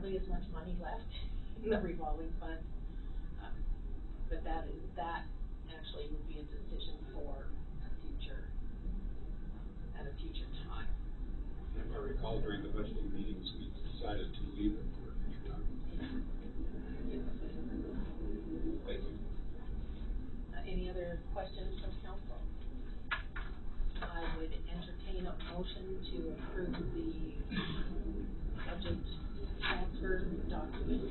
hardly as much money left in the revolving fund. But that actually would be a decision for a future, at a future time. If I recall, during the budgeting meetings, we decided to leave it for a future time. Thank you. Any other questions from council? I would entertain a motion to approve the budget transfer document.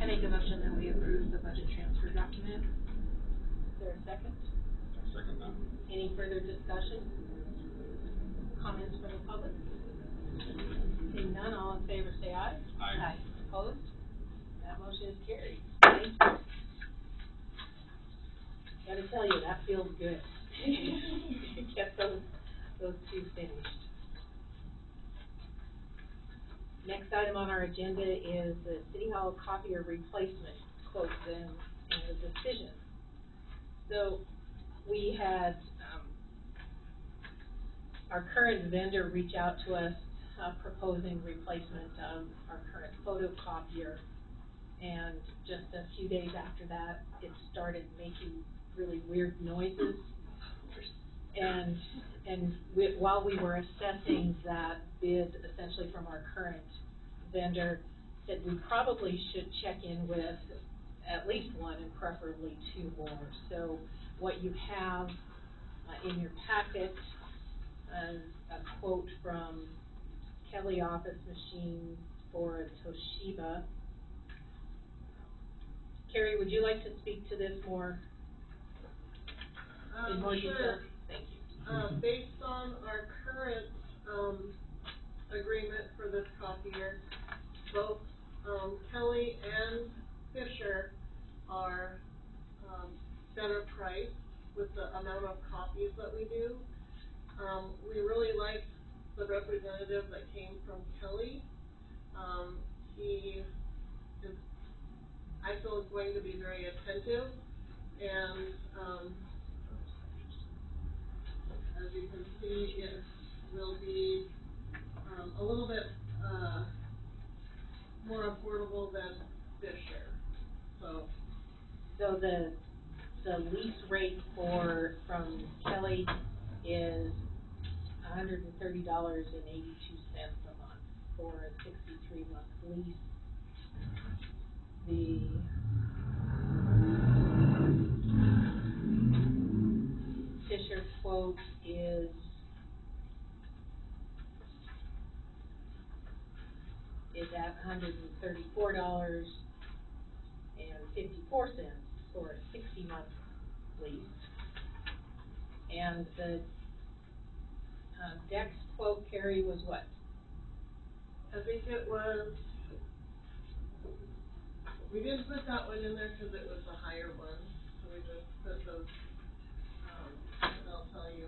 I make a motion that we approve the budget transfer document. Is there a second? I'll second that. Any further discussion? Comments from the public? Seeing none, all in favor say aye. Aye. Opposed? That motion is carried. Thank you. Gotta tell you, that feels good. Get those two finished. Next item on our agenda is the City Hall copier replacement quotes and the decision. So we had our current vendor reach out to us proposing replacement of our current photocopier, and just a few days after that it started making really weird noises, and while we were assessing that bid essentially from our current vendor, that we probably should check in with at least one and preferably two more. So what you have in your packet is a quote from Kelly Office Machine for a Toshiba. Carrie, would you like to speak to this more in more detail? Thank you. Based on our current agreement for this copier, both Kelly and Fisher are better priced with the amount of copies that we do. We really liked the representative that came from Kelly. He is, I feel, is going to be very attentive, and as you can see, it will be a little bit more affordable than Fisher. So the lease rate from Kelly is $130.82 a month for a 63-month lease. The Fisher quote is at $134.54 for a 60-month lease, and the Dex quote, Carrie, was what? I think it was, we didn't put that one in there because it was the higher one, so we just put those, and I'll tell you.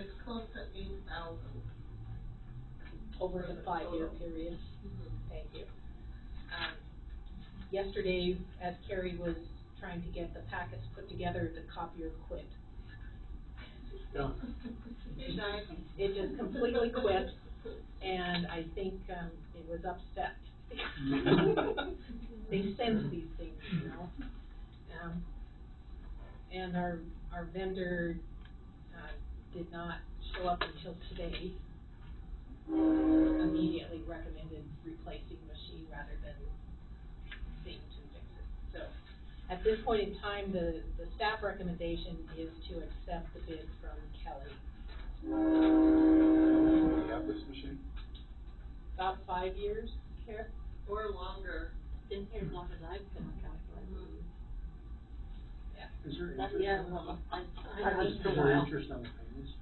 It's close to 8,000. Over the 5-year period. Mm-hmm. Thank you. Yesterday, as Carrie was trying to get the packets put together, the copier quit. Yeah. It just completely quit, and I think it was upset. They sense these things, you know. And our vendor did not show up until today. Immediately recommended replacing the machine rather than seeing to fix it. So at this point in time, the staff recommendation is to accept the bid from Kelly. How long do we have this machine? About 5 years, Kara? Or longer. Been here as long as I've been on council, I believe. Yeah. Is there That's, interest? yeah, well, Is there interest on the payments?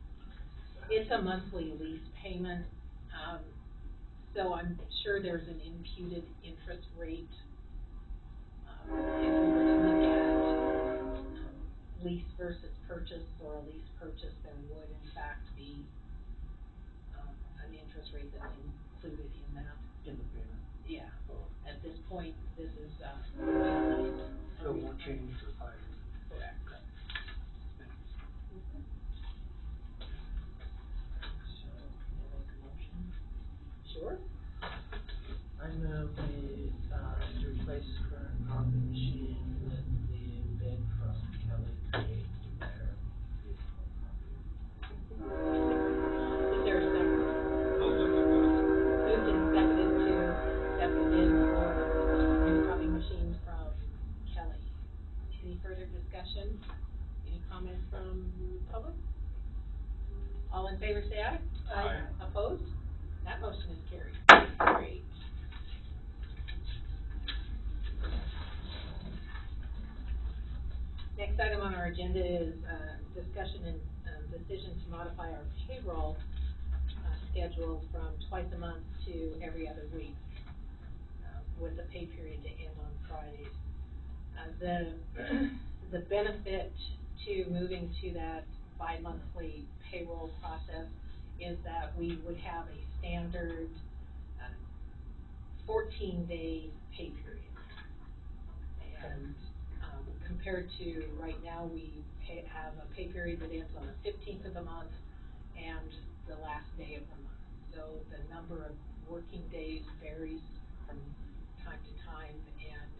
It's a monthly lease payment, so I'm sure there's an imputed interest rate. If we were to look at lease versus purchase, or a lease purchase, there would in fact be an interest rate that's included in that. In the payment? Yeah. Oh. At this point, this is, finalized. So it won't change for 5 years. Correct. So, can I make a motion? Sure. I move we, to replace current copy machine with the bid from Kelly Create to their digital copier. Is there a second? I'll second that. Moved and seconded to accept the bid for new copy machines from Kelly. Any further discussion? Any comments from the public? All in favor, say aye. Aye. Opposed? That motion is carried. Great. Next item on our agenda is, discussion and, decision to modify our payroll, schedule from twice a month to every other week, with the pay period to end on Fridays. The benefit to moving to that bi-monthly payroll process is that we would have a standard 14-day pay period. And compared to right now, we have a pay period that ends on the 15th of the month and the last day of the month. So the number of working days varies from time to time, and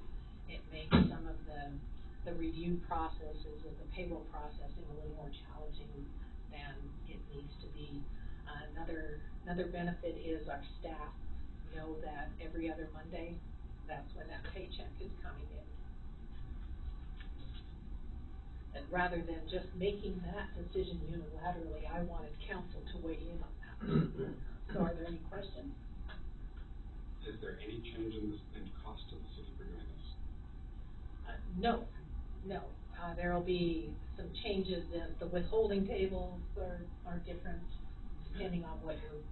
it makes some of the review processes of the payroll processing a little more challenging than it needs to be. Another benefit is our staff know that every other Monday, that's when that paycheck is coming in. And rather than just making that decision unilaterally, I wanted council to weigh in on that. So are there any questions? Is there any change in cost to the city for doing this? No. There'll be some changes in the withholding tables are different depending on what your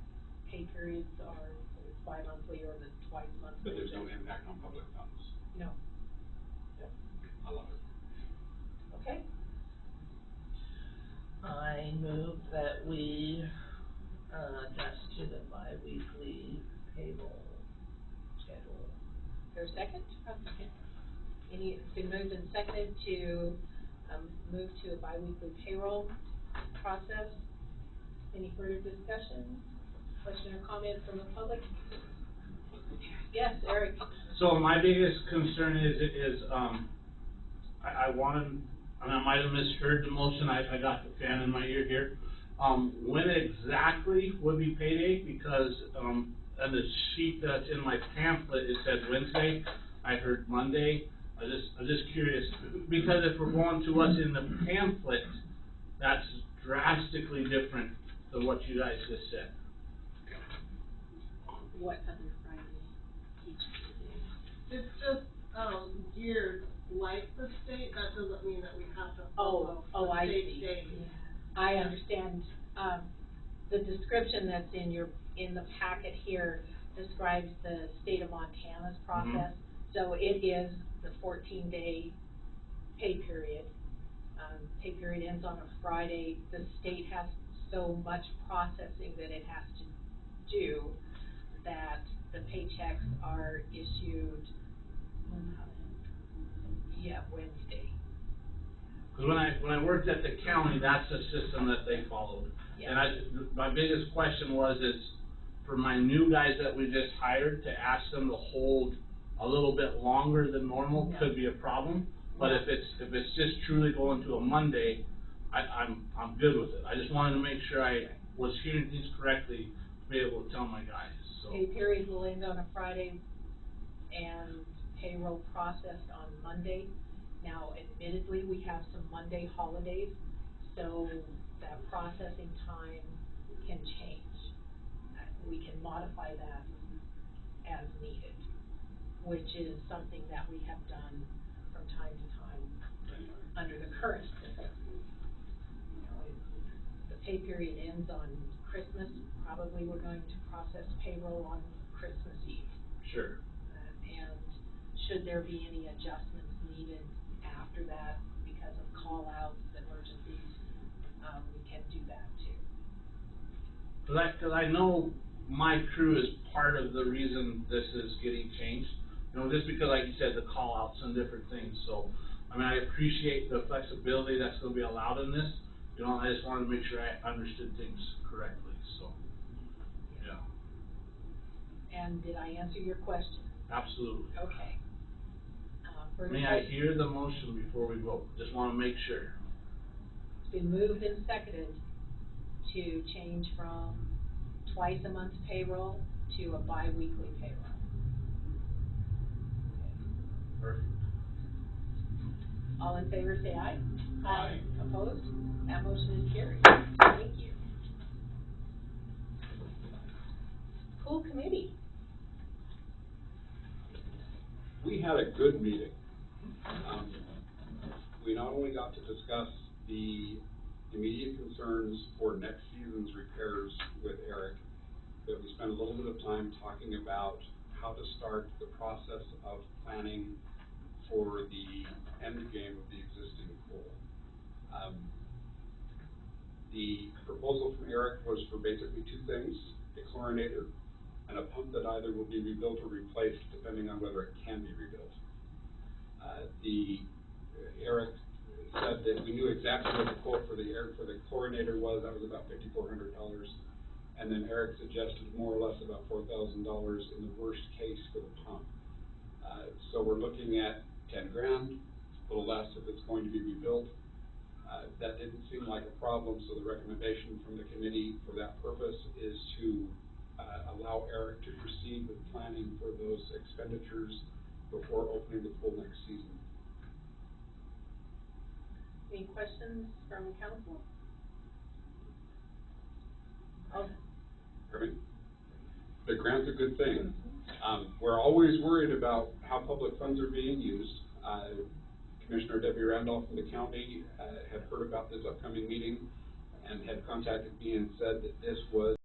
pay periods are, whether it's bi-monthly or the twice monthly. But there's no impact on public funds. No. I love it. Okay. I move that we, adjust to the bi-weekly payroll schedule. Is there a second? It's been moved and seconded to, move to a bi-weekly payroll process. Any further discussion? Question or comment from the public? Yes, Eric. So my biggest concern is I wanted, and I might have misheard the motion, I got the fan in my ear here. When exactly would be payday? Because, on the sheet that's in my pamphlet, it said Wednesday, I heard Monday. I'm just curious, because if we're going to what's in the pamphlet, that's drastically different than what you guys just said. What other Friday each day? It's just, geared like the state, that doesn't mean that we have to follow Oh, the I state see. days. I understand. The description that's in the packet here describes the state of Montana's process. So it is the 14-day pay period. Pay period ends on a Friday. The state has so much processing that it has to do that the paychecks are issued, Wednesday. Because when I worked at the county, that's the system that they followed. Yeah. And my biggest question is for my new guys that we just hired, to ask them to hold a little bit longer than normal No. could be a problem. But if it's just truly going to a Monday, I'm good with it. I just wanted to make sure I was hearing things correctly to be able to tell my guys, so. Pay period will end on a Friday and payroll processed on Monday. Now, admittedly, we have some Monday holidays, so that processing time can change. We can modify that as needed, which is something that we have done from time to time under the current system. You know, the pay period ends on Christmas, probably we're going to process payroll on Christmas Eve. Sure. And should there be any adjustments needed after that because of call-outs, emergencies, we can do that too. Cause I know my crew is part of the reason this is getting changed. You know, just because, like you said, the call outs and different things, so, I mean, I appreciate the flexibility that's gonna be allowed in this. You know, I just wanted to make sure I understood things correctly, so, yeah, And did I answer your question? absolutely. Okay. For May I replace- hear the motion before we vote? Just wanna make sure. It's been moved and seconded to change from twice a month payroll to a bi-weekly payroll. Perfect. All in favor, say aye. Aye. Opposed? That motion is carried. Thank you. Pool committee. We had a good meeting. We not only got to discuss the immediate concerns for next season's repairs with Eric, but we spent a little bit of time talking about how to start the process of planning for the end game of the existing pool. The proposal from Eric was for basically two things: a chlorinator and a pump that either will be rebuilt or replaced depending on whether it can be rebuilt. Eric said that we knew exactly what the quote for the chlorinator was. That was about $5,400. And then Eric suggested more or less about $4,000 in the worst case for the pump. So we're looking at 10 grand, a little less if it's going to be rebuilt. That didn't seem like a problem, so the recommendation from the committee for that purpose is to allow Eric to proceed with planning for those expenditures before opening the pool next season. Any questions from council? Oh, Right? The grant's a good thing. We're always worried about how public funds are being used. Commissioner Debbie Randolph from the county had heard about this upcoming meeting and had contacted me and said that this was